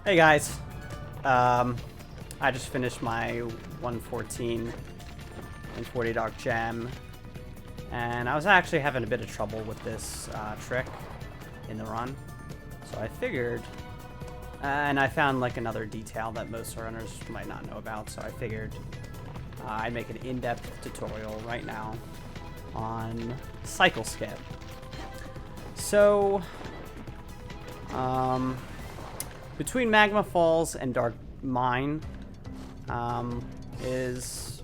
Hey guys, I just finished my 114 and 40 Dark Gem, and I was actually having a bit of trouble with this trick in the run, so I figured, and I found like another detail that most runners might not know about, so I figured I'd make an in-depth tutorial right now on cycle skip. So, between Magma Falls and Dark Mine is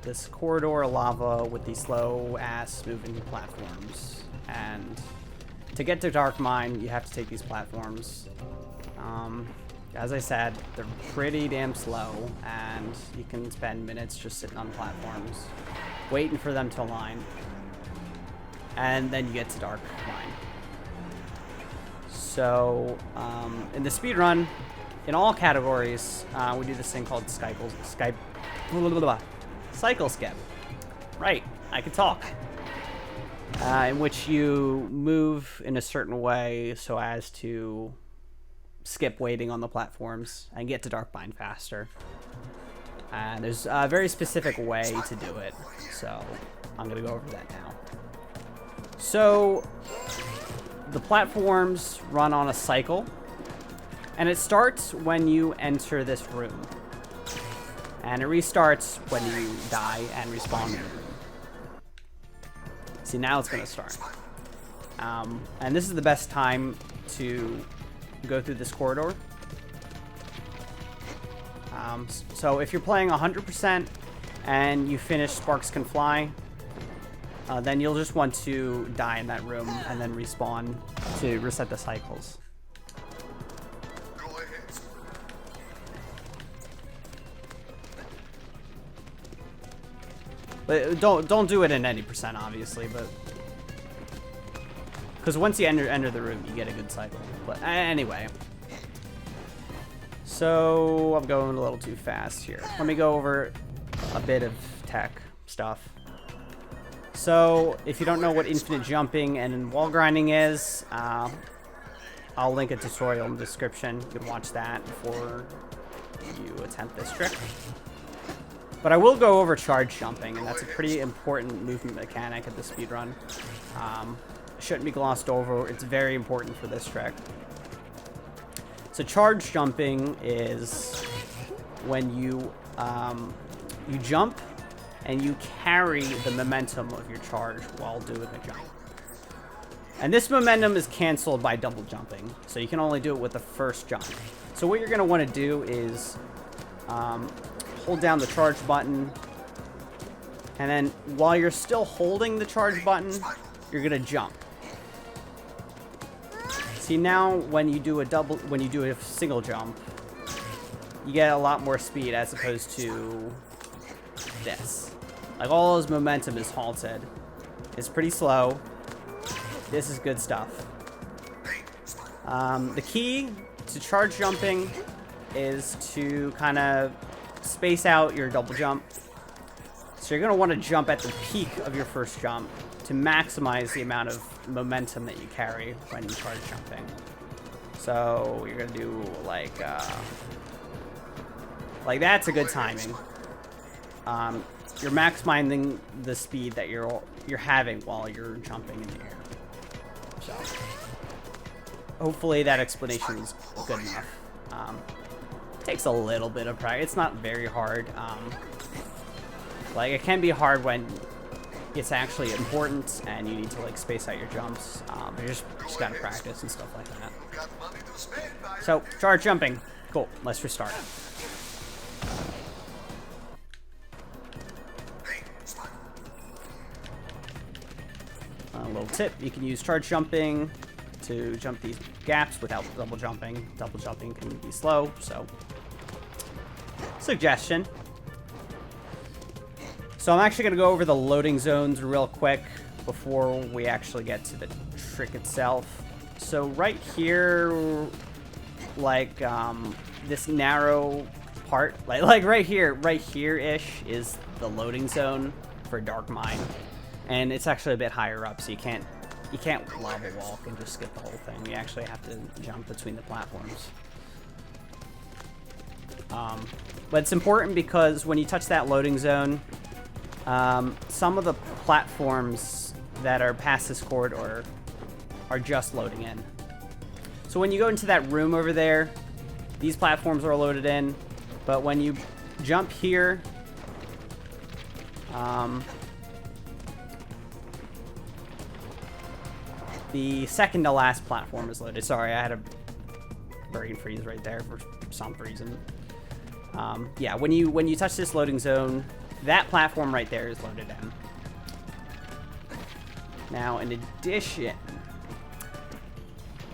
this corridor of lava with these slow-ass moving platforms. And to get to Dark Mine, you have to take these platforms. As I said, they're pretty damn slow, and you can spend minutes just sitting on platforms, waiting for them to align. And then you get to Dark Mine. So, in the speedrun, in all categories, we do this thing called cycle skip. Right, I can talk. In which you move in a certain way so as to skip waiting on the platforms and get to Dark Mine faster. And there's a very specific way to do it, so I'm going to go over that now. So, the platforms run on a cycle, and it starts when you enter this room. And it restarts when you die and respawn in the room. See, now it's going to start. And this is the best time to go through this corridor. So if you're playing 100% and you finish Sparks Can Fly, then you'll just want to die in that room and then respawn to reset the cycles. But don't do it in any percent, obviously, but because once you enter the room, you get a good cycle. But anyway, so I'm going a little too fast here. Let me go over a bit of tech stuff. So, if you don't know what infinite jumping and wall grinding is, I'll link a tutorial in the description. You can watch that before you attempt this trick. But I will go over charge jumping, and that's a pretty important movement mechanic at the speedrun. Shouldn't be glossed over. It's very important for this trick. So charge jumping is when you jump and you carry the momentum of your charge while doing a jump. And this momentum is canceled by double jumping, so you can only do it with the first jump. So what you're going to want to do is hold down the charge button, and then while you're still holding the charge button, you're going to jump. See, now when you do a single jump, you get a lot more speed as opposed to this. Like, all his momentum is halted. It's pretty slow. This is good stuff. The key to charge jumping is to kind of space out your double jump. So you're going to want to jump at the peak of your first jump to maximize the amount of momentum that you carry when you charge jumping. So you're going to do like that's a good timing. You're maximizing the speed that you're having while you're jumping in the air. So hopefully that explanation is good enough. It takes a little bit of practice. It's not very hard. Like, it can be hard when it's actually important and you need to like space out your jumps. But you just gotta practice and stuff like that. So charge jumping, cool. Let's restart. A little tip, you can use charge jumping to jump these gaps without double jumping. Double jumping can be slow, so suggestion. So I'm actually going to go over the loading zones real quick before we actually get to the trick itself. So right here, like this narrow part, like right here-ish is the loading zone for Dark Mine. And it's actually a bit higher up, so you can't lava walk and just skip the whole thing. You actually have to jump between the platforms. But it's important because when you touch that loading zone, some of the platforms that are past this corridor are just loading in. So when you go into that room over there, these platforms are loaded in, but when you jump here, the second to last platform is loaded. Sorry, I had a brain freeze right there for some reason. Yeah, when you touch this loading zone, that platform right there is loaded in. Now, in addition,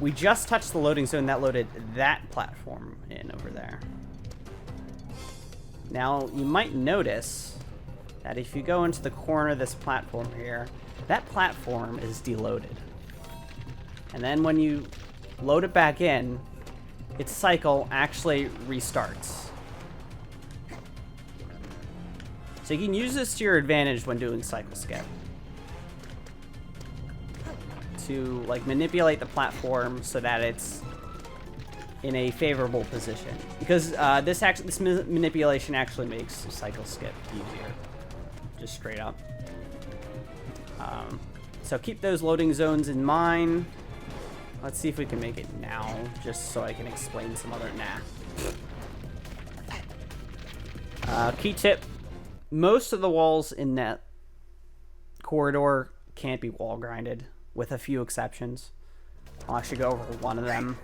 we just touched the loading zone that loaded that platform in over there. Now, you might notice that if you go into the corner of this platform here, that platform is deloaded. And then when you load it back in, its cycle actually restarts. So you can use this to your advantage when doing cycle skip. To like manipulate the platform so that it's in a favorable position. Because this manipulation actually makes cycle skip easier. Just straight up. So keep those loading zones in mind. Let's see if we can make it now, just so I can explain some other... Key tip. Most of the walls in that corridor can't be wall grinded, with a few exceptions. I'll actually go over one of them.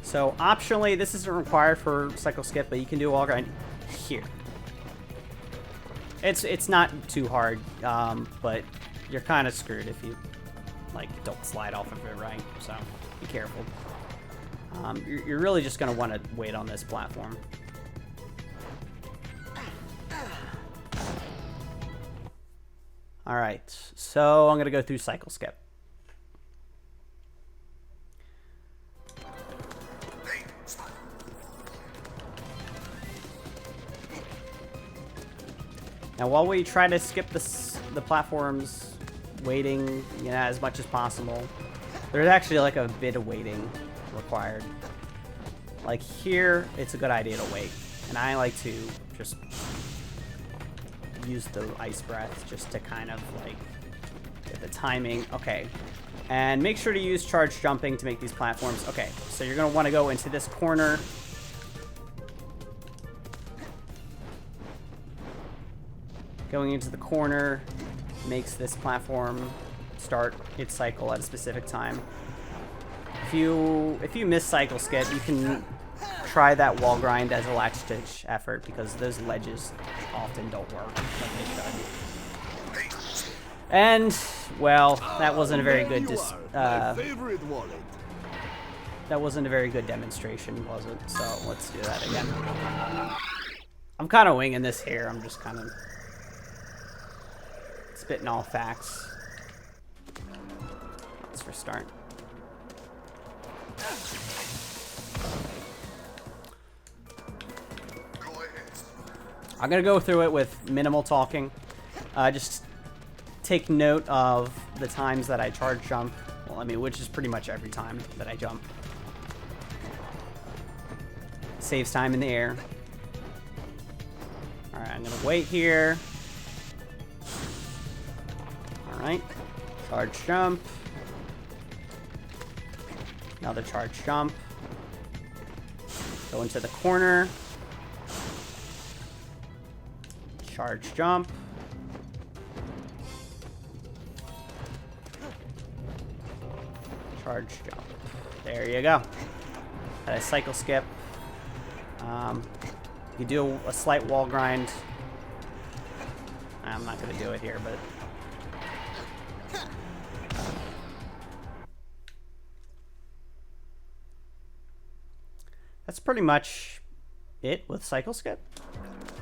So optionally, this isn't required for cycle skip, but you can do wall grind here. It's not too hard, but you're kind of screwed if you like don't slide off of it right. So be careful. You're really just gonna want to wait on this platform. All right, so I'm gonna go through cycle skip. Now, while we try to skip the platforms, waiting, as much as possible, there's actually like a bit of waiting required. Like here, it's a good idea to wait, and I like to just use the ice breath just to kind of like get the timing. Okay, and make sure to use charge jumping to make these platforms. Okay, so you're gonna want to go into this corner. Going into the corner makes this platform start its cycle at a specific time. If you miss cycle skip, you can try that wall grind as a latch ditch effort because those ledges often don't work like they should. And well, that wasn't a very good that wasn't a very good demonstration, was it? So let's do that again. I'm kind of winging this here. I'm just kind of spitting all facts. Let's restart. I'm gonna go through it with minimal talking. Just take note of the times that I charge jump. Well, I mean, which is pretty much every time that I jump. Saves time in the air. All right, I'm gonna wait here. Alright, charge jump. Another charge jump. Go into the corner. Charge jump. Charge jump. There you go. Got a cycle skip. You do a slight wall grind. I'm not going to do it here, but... that's pretty much it with cycle skip.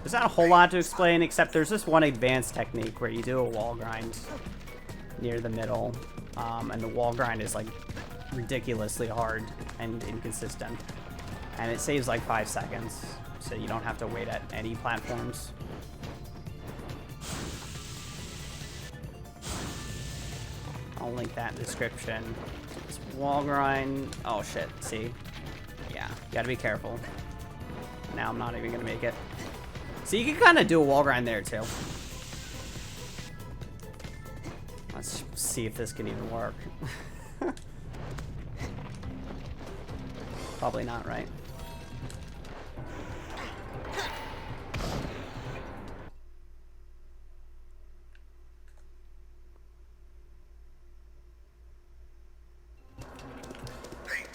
There's not a whole lot to explain, except there's this one advanced technique where you do a wall grind near the middle, and the wall grind is like ridiculously hard and inconsistent. And it saves like 5 seconds, so you don't have to wait at any platforms. I'll link that in the description. This wall grind. Oh shit, see? Yeah, you gotta be careful. Now I'm not even gonna make it. So you can kind of do a wall grind there too. Let's see if this can even work. Probably not, right?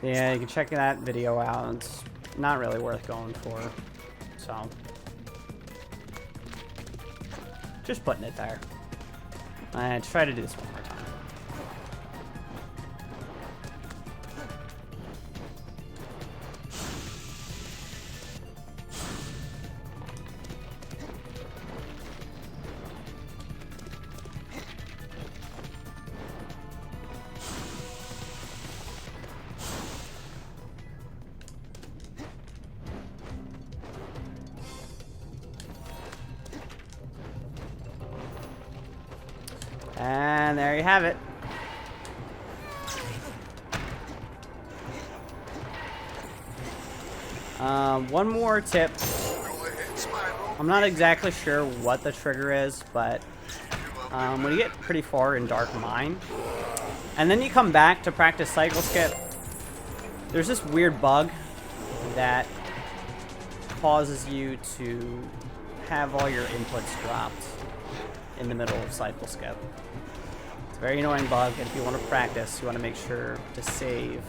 Yeah, you can check that video out. It's not really worth going for. So, just putting it there. And try to do this one more time. And there you have it. One more tip. I'm not exactly sure what the trigger is, but when you get pretty far in Dark Mine, and then you come back to practice cycle skip, there's this weird bug that causes you to have all your inputs dropped in the middle of cycle skip. It's a very annoying bug, and if you want to practice, you want to make sure to save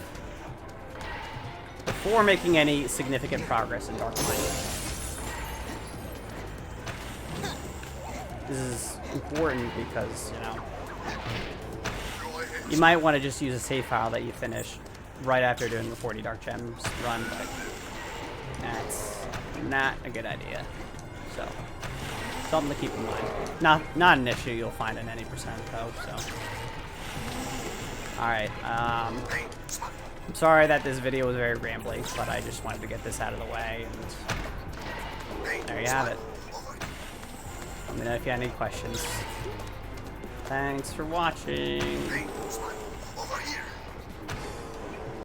before making any significant progress in Dark Mine. This is important because, you know, you might want to just use a save file that you finish right after doing the 40 Dark Gems run, but that's not a good idea. So, something to keep in mind. Not an issue you'll find in any percent though, so. Alright, I'm sorry that this video was very rambly, but I just wanted to get this out of the way, and there you have it. Let me know if you have any questions. Thanks for watching.